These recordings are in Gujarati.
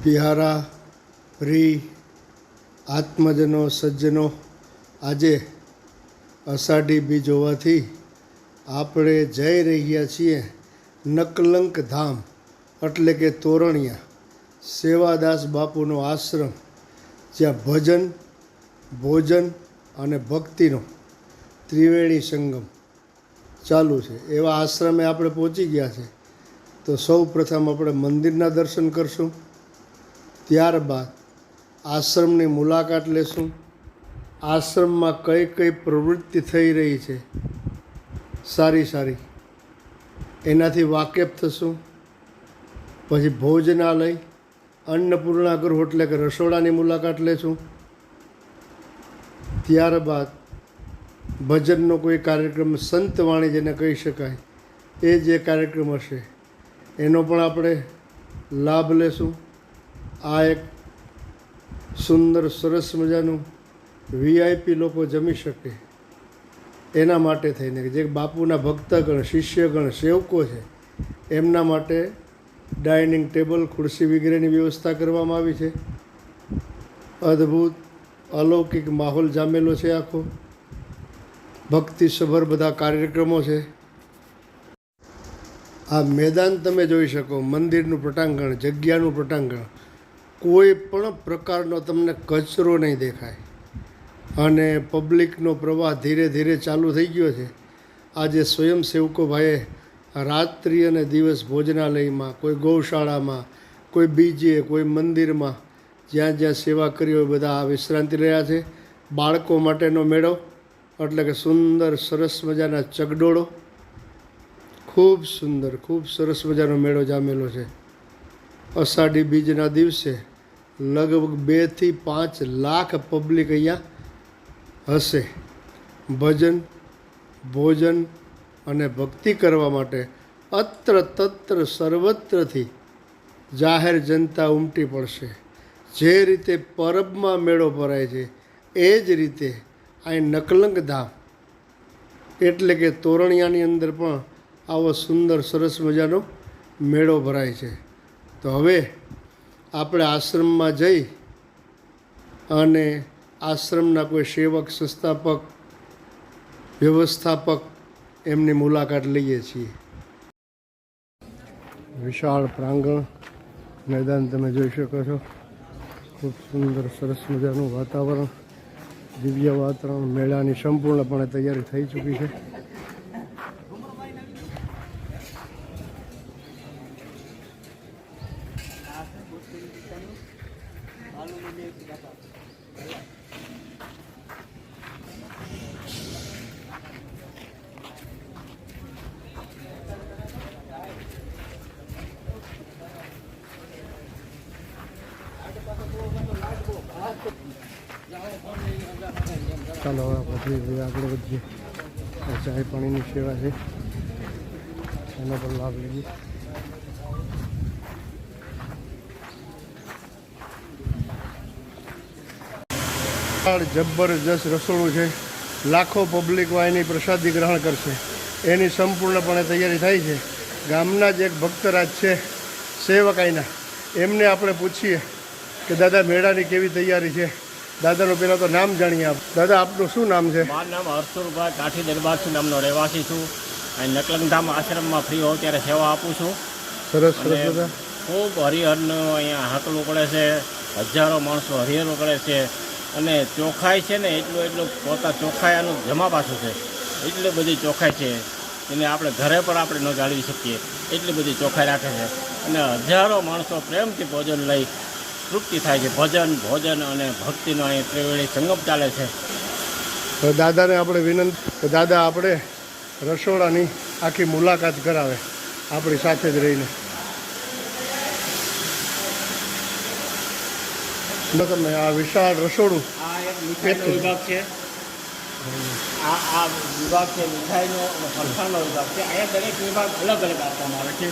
પ્યારા પ્રિય આત્મજનો સજ્જનો, આજે અષાઢી બીજ હોવાથી આપણે જઈ રહ્યા છીએ નકલંક ધામ એટલે કે તોરણિયા સેવાદાસ બાપુનો આશ્રમ, જ્યાં ભજન, ભોજન અને ભક્તિનો ત્રિવેણી સંગમ ચાલુ છે. એવા આશ્રમે આપણે પહોંચી ગયા છે. તો સૌ પ્રથમ આપણે મંદિરના દર્શન કરશું, ત્યારબાદ આશ્રમની મુલાકાત લેશું. આશ્રમમાં કઈ કઈ પ્રવૃત્તિ થઈ રહી છે સારી સારી, એનાથી વાકેફ થશું. પછી ભોજનાલય અન્નપૂર્ણા ગૃહ એટલે કે રસોડાની મુલાકાત લેશું. ત્યારબાદ ભજનનો કોઈ કાર્યક્રમ, સંતવાણી જેને કહી શકાય, એ જે કાર્યક્રમ હશે એનો પણ આપણે લાભ લેશું. આ એક સુંદર સરસ મજાનું વીઆઈપી લોકો જમી શકે એના માટે થઈને, જે બાપુના ભક્તગણ, શિષ્યગણ, સેવકો છે એમના માટે ડાઇનિંગ ટેબલ, ખુરશી વગેરેની વ્યવસ્થા કરવામાં આવી છે. અદ્ભુત અલૌકિક માહોલ જામેલો છે. આખો ભક્તિસભર બધા કાર્યક્રમો છે. આ મેદાન તમે જોઈ શકો, મંદિરનું પટાંગણ, જગ્યાનું પટાંગણ, કોઈ પણ પ્રકારનો તમને કચરો નહીં દેખાય. અને પબ્લિકનો પ્રવાહ ધીરે ધીરે ચાલુ થઈ ગયો છે. આજે સ્વયંસેવકો ભાઈએ રાત્રિ અને દિવસ ભોજનાલયમાં, કોઈ ગૌશાળામાં, કોઈ બીજે, કોઈ મંદિરમાં, જ્યાં જ્યાં સેવા કરી હોય બધા વિશ્રાંતિ રહ્યા છે. બાળકો માટેનો મેળો એટલે કે સુંદર સરસ મજાના ચગડોળો, ખૂબ સુંદર, ખૂબ સરસ મજાનો મેળો જામેલો છે. અષાઢી બીજના દિવસે લગભગ 2 થી 5 લાખ પબ્લિક અહીંયા હશે. ભજન, ભોજન અને ભક્તિ કરવા માટે અત્ર તત્ર સર્વત્રથી જાહેર જનતા ઉમટી પડશે. જે રીતે પરબમાં મેળો ભરાય છે એ જ રીતે અહીં નકલંક ધામ એટલે કે તોરણિયાની અંદર પણ આવો સુંદર સરસ મજાનો મેળો ભરાય છે. તો હવે આપણે આશ્રમમાં જઈ અને આશ્રમના કોઈ સેવક, સંસ્થાપક, વ્યવસ્થાપક એમની મુલાકાત લઈએ છીએ. વિશાળ પ્રાંગણ મેદાન તમે જોઈ શકો છો. ખૂબ સુંદર સરસ મજાનું વાતાવરણ, દિવ્ય વાતાવરણ. મેળાની સંપૂર્ણપણે તૈયારી થઈ ચૂકી છે. ચાલો પછી આગળ વધીએ. ચાય પાણીની સેવા છે, એનો પણ લાભ લઈએ. જબરજસ્ત રસોડું છે. લાખો પબ્લિક એની પ્રસાદી ગ્રહણ કરશે એની સંપૂર્ણપણે તૈયારી થાય છે. ગામના જ એક ભક્તરાજ છે સેવકાઈના, એમને આપણે પૂછીએ કે દાદા મેળાની કેવી તૈયારી છે. દાદાનું પહેલાં તો નામ જાણીએ આપ. દાદા, આપનું શું નામ છે? મારું નામ હરસુરભાઈ કાઠી દરબારસી નામનો રહેવાસી છું. અહીં નકલંકધામ આશ્રમમાં ફ્રી હોઉં ત્યારે સેવા આપું છું. સરસ સરસ દાદા. ખૂબ હરિહરનું અહીંયા હાકલું પડે છે. હજારો માણસો હરિહરો કરે છે. અને ચોખ્ખાઈ છે ને એટલું પોતા ચોખ્ખાઈ આનું જમા પાછું છે. એટલી બધી ચોખ્ખાઈ છે એને આપણે ઘરે પર આપણે ન જાળવી શકીએ એટલી બધી ચોખ્ખાઈ રાખે છે. અને હજારો માણસો પ્રેમથી ભોજન લઈ તૃપ્તિ થાય છે. ભજન, ભોજન અને ભક્તિનો અહીં ત્રિવેણી સંગમ ચાલે છે. તો દાદાને આપણે વિનંતી કે દાદા આપણે રસોડાની આખી મુલાકાત કરાવે આપણી સાથે જ રહીને. તમે આ વિશાળ રસોડું, આ એક મીઠાઈનો વિભાગ છે. આ વિભાગ છે મીઠાઈનો અને ફરસાણનો વિભાગ છે. અહીંયા દરેક વિભાગ અલગ અલગ આપવામાં આવે છે.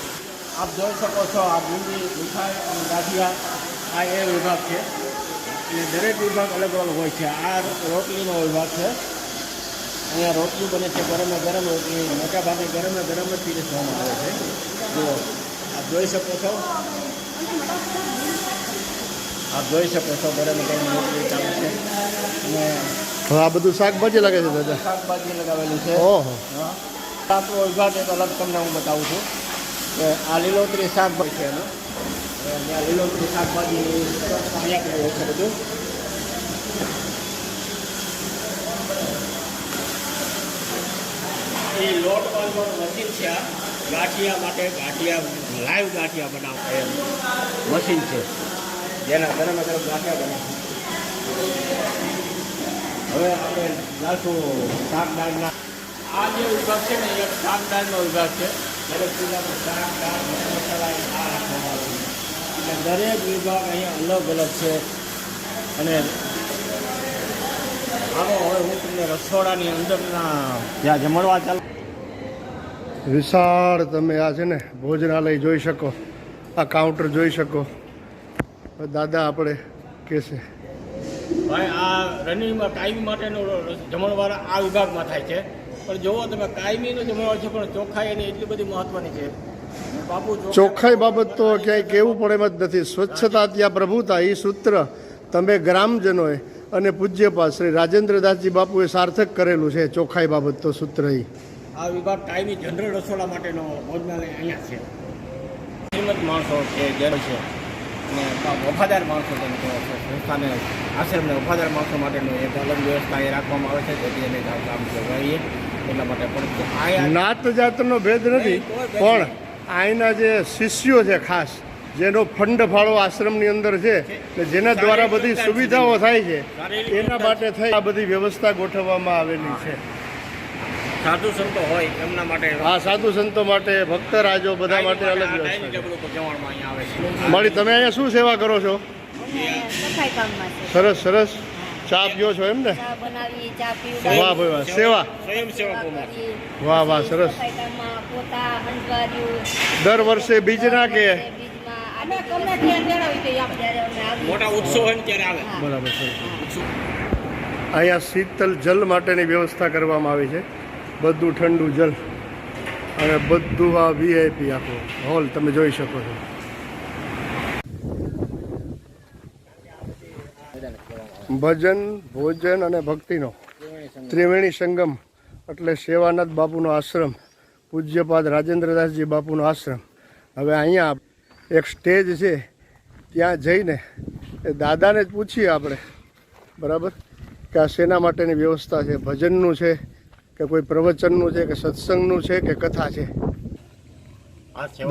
આપ જોઈ શકો છો આ બુંદી, મીઠાઈ અને ગાંઠિયા, આ એ વિભાગ છે. અને દરેક વિભાગ અલગ અલગ હોય છે. આ રોટલીનો વિભાગ છે. અહીંયા રોટલી બને છે, ગરમે ગરમ રોટલી, મોટાભાગે ગરમે ગરમ જ પીરસવામાં આવે છે. જો આપ જોઈ શકો છો. આપ જોઈ શકો છો ગરમ ગરમ રોટલી ચાલુ છે અને હવે આ બધું શાકભાજી લાગે છે દાદા. શાકભાજી લગાવેલું છે. ઓહો. હા, આપણો વિભાગ એક અલગ તમને હું બતાવું છું કે આ લીલોતરી શાકભાજી છે એનું. ત્યાં લીલોતરી શાકભાજીની અહીંયા કર્યું છે બધું. એ લોટ બાંધવાનું મશીન છે. આ ગાંઠિયા માટે લાઈવ ગાંઠિયા બનાવતા એમ મશીન છે જેના ગરમ ગરમ ગાંઠિયા બનાવે. હવે આપણે લાશું શાક દાળના. આ જે વિભાગ છે ને એક શાક દાળનો વિભાગ છે. દરેક જિલ્લામાં શાક દાળ મસાલા આ રાખવામાં આવે છે. એટલે દરેક વિભાગ અહીંયા અલગ અલગ છે. અને આવો હવે હું તમને રસોડાની અંદરના જ્યાં જમણવા ચાલુ વિશાળ તમે આ છે ને ભોજનાલય જોઈ શકો, આ કાઉન્ટર જોઈ શકો. દાદા આપણે કે છે ભાઈ આ રનિંગમાં કાયમી માટેનો જમણવાર આ વિભાગમાં થાય છે. પણ જુઓ તમે કાયમીનો જમણવાર છે પણ ચોખ્ખાઈ એની એટલી બધી મહત્ત્વની છે. બાપુ ચોખ્ખાઈ બાબત તો ક્યાંય કહેવું પડે એમ જ નથી. સ્વચ્છતા ત્યાં પ્રભુતા એ સૂત્ર તમે ગ્રામજનોએ અને પૂજ્યપાદ શ્રી રાજેન્દ્રદાસજી બાપુએ સાર્થક કરેલું છે. ચોખ્ખાઈ બાબત તો સૂત્ર એ આ વિભાગ કાયમી જનરલ રસોડા માટેનો ભોજનાલય અહીંયા છે. શ્રીમંત માણસો છે, જન છે અને વફાદાર માણસો તેને કહેવાય છે. સંસ્થાને આશ્રમને વફાદાર માણસો માટેનું એક અલગ વ્યવસ્થા એ રાખવામાં આવે છે જેથી એને કામ કરવાઈએ એટલા માટે. પણ અહીંયા નાત જાતનો ભેદ નથી, પણ અહીંના જે શિષ્યો છે ખાસ જેનો ફંડ ફાળો આશ્રમની અંદર છે કે જેના દ્વારા બધી સુવિધાઓ થાય છે એના માટે થઈ આ બધી વ્યવસ્થા ગોઠવવામાં આવેલી છે. સાધુ સંતો હોય એમના માટે હા, સાધુ સંતો માટે, ભક્તરાજો બધા માટે અલગ વ્યવસ્થા છે. જમણમાં અહીંયા આવે છે. મારી તમે અહીંયા શું સેવા કરો છો? સફાઈ કામમાં છે. સરસ સરસ. ચા પીઓ છો એમ ને? ચા બનાવીએ, ચા પીવી. વાહ ભાઈ વાહ, સેવા. સ્વયંસેવકોમાં વાહ વાહ, સરસ. સફાઈ કામમાં પોતા, હંજવાર્યું, દર વર્ષે બીજના કે બીજમાં આ ગમે ત્યાં જણાવી તો જ્યારે અમે આવીએ. મોટા ઉત્સવ હોય ને ત્યારે આવે. બરાબર છે. અહીંયા શીતલ જલ માટેની વ્યવસ્થા કરવામાં આવી છે. બધું ઠંડુ જલ અને બધું આ વીઆઈપી આખો હોલ તમે જોઈ શકો છો. ભજન, ભોજન અને ભક્તિનો ત્રિવેણી સંગમ એટલે સેવાનાથ બાપુનો આશ્રમ, પૂજ્યપાદ રાજેન્દ્રદાસજી બાપુનો આશ્રમ. હવે અહીંયા એક સ્ટેજ છે, ત્યાં જઈને એ દાદાને જ પૂછીએ આપણે, બરાબર, કે આ શેના માટેની વ્યવસ્થા છે? ભજનનું છે કે કોઈ પ્રવચનનું છે કે સત્સંગનું છે કે કથા છે?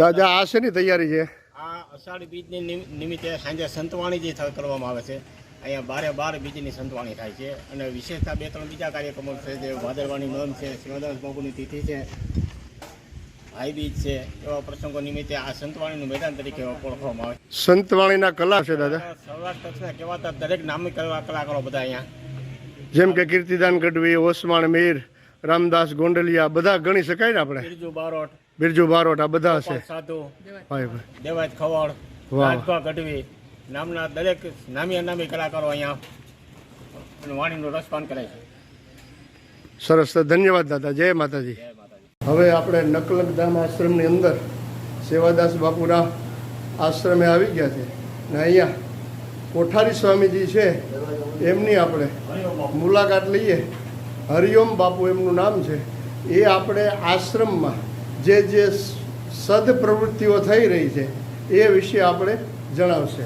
દાદા આ શેની તૈયારી છે? આ અષાઢી બીજની નિમિત્તે સાંજે સંતવાણી જે કરવામાં આવે છે. અહીંયા 12 બીજની સંતવાણી થાય છે. અને વિશેષતા 2-3 બીજા કાર્યક્રમો છે જે ભાદરવાની નોમ છે, શિવદાસ બાપુની તિથિ છે, ભાઈ બીજ છે. એવા પ્રસંગો નિમિત્તે આ સંતવાણીનું મેદાન તરીકે ઓળખવામાં આવે છે. સંતવાણીના કલા છે દાદા? સૌરાષ્ટ્ર કચ્છના કહેવાતા દરેક નામી કલાકારો બધા અહીંયા, જેમ કે કીર્તિદાન ગઢવી, ઓસમાણ મીર, રામદાસ ગોંડલિયા, બધા ગણી શકાય ને આપણે? બિરજુ બારોટ આ બધા છે. સાધુ, ભાઈ ભાઈ, દેવાજ ખવડ, વાહ. રાજભા ગઢવી નામના દરેક નામી અનામી કલાકારો અહીંયા વાણીનું રસપાન કરે છે. સરસ. ધન્યવાદ દાદા. જય માતાજી. જય માતાજી. હવે આપણે નકલકધામ આશ્રમની અંદર સેવાદાસ બાપુના આશ્રમે આવી ગયા છે ને અહીંયા કોઠારી સ્વામીજી છે એમની આપણે મુલાકાત લઈએ. હરિઓમ બાપુ એમનું નામ છે. એ આપણે આશ્રમમાં જે જે સદપ્રવૃત્તિઓ થઈ રહી છે એ વિશે આપણે જણાવશે.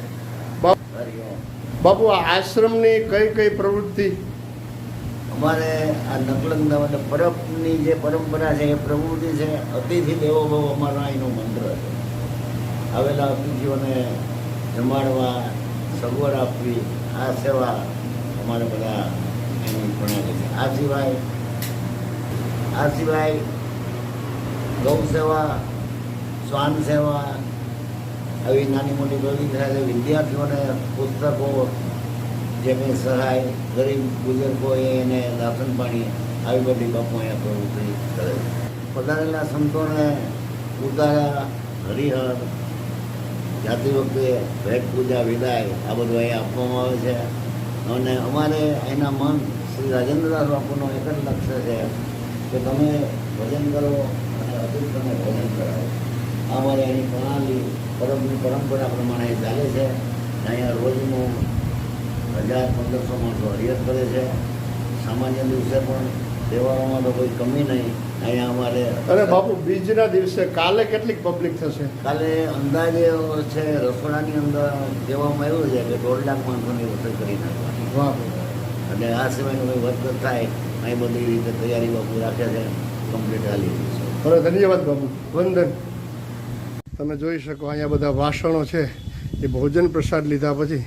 બાપુ આ આશ્રમની કઈ કઈ પ્રવૃત્તિ? અમારે આ નકલંગધામ એટલે પરબની જે પરંપરા છે એ પ્રવૃત્તિ છે. અતિથિ દેવો ભવ અમારો અહીંનો મંત્ર છે. આવેલા અતિથિઓને જમાડવા, સગવડ આપવી, આ સેવા અમારે બધા એની ભણાવે છે. આ સિવાય ગૌ સેવા, શ્વાન સેવા, આવી નાની મોટી પ્રવૃત્તિ થાય છે. વિદ્યાર્થીઓને પુસ્તકો, જે કંઈ સહાય, ગરીબ બુજુર્ગ હોય એને રાશન પાણી, આવી બધી બાપુ અહીંયા પ્રવૃત્તિ કરે છે. પધારેલા સંતોને ઉતારા, હરિહર, જાતિ વખતે ભેટ પૂજા, વિદાય આ બધું અહીંયા આપવામાં આવે છે. અને અમારે અહીંના મન શ્રી રાજેન્દ્રદાસ બાપુનો એક જ લક્ષ્ય છે કે તમે ભજન કરો અને અતિથિઓને ભજન કરાવો. આ અમારે એની પ્રણાલી પરબની પરંપરા પ્રમાણે ચાલે છે. અહીંયા રોજનું 1000-1500 માણસો હરિયત કરે છે. સામાન્ય દિવસે પણ તહેવારોમાં તો કોઈ કમી નહીં. અહીંયા અમારે અરે બાપુ બીજના દિવસે કાલે કેટલીક પબ્લિક થશે? કાલે અંદાજે છે રસોડાની અંદર કહેવામાં આવ્યું છે કે 1.5 લાખ માણસોની રસોઈ કરી નાખવાની. વાહ. અને આ સિવાયનું કંઈ વધઘટ થાય અહીં બધી રીતે તૈયારી બાપુ રાખે છે. કમ્પ્લીટ હાલી રહી છે. અરે ધન્યવાદ બાપુ, વંદન. તમે જોઈ શકો અહીંયા બધા વાસણો છે એ ભોજન પ્રસાદ લીધા પછી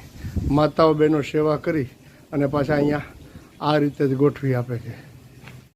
માતાઓ બહેનો સેવા કરી અને પાછા અહીંયા આ રીતે જ ગોઠવી આપે છે.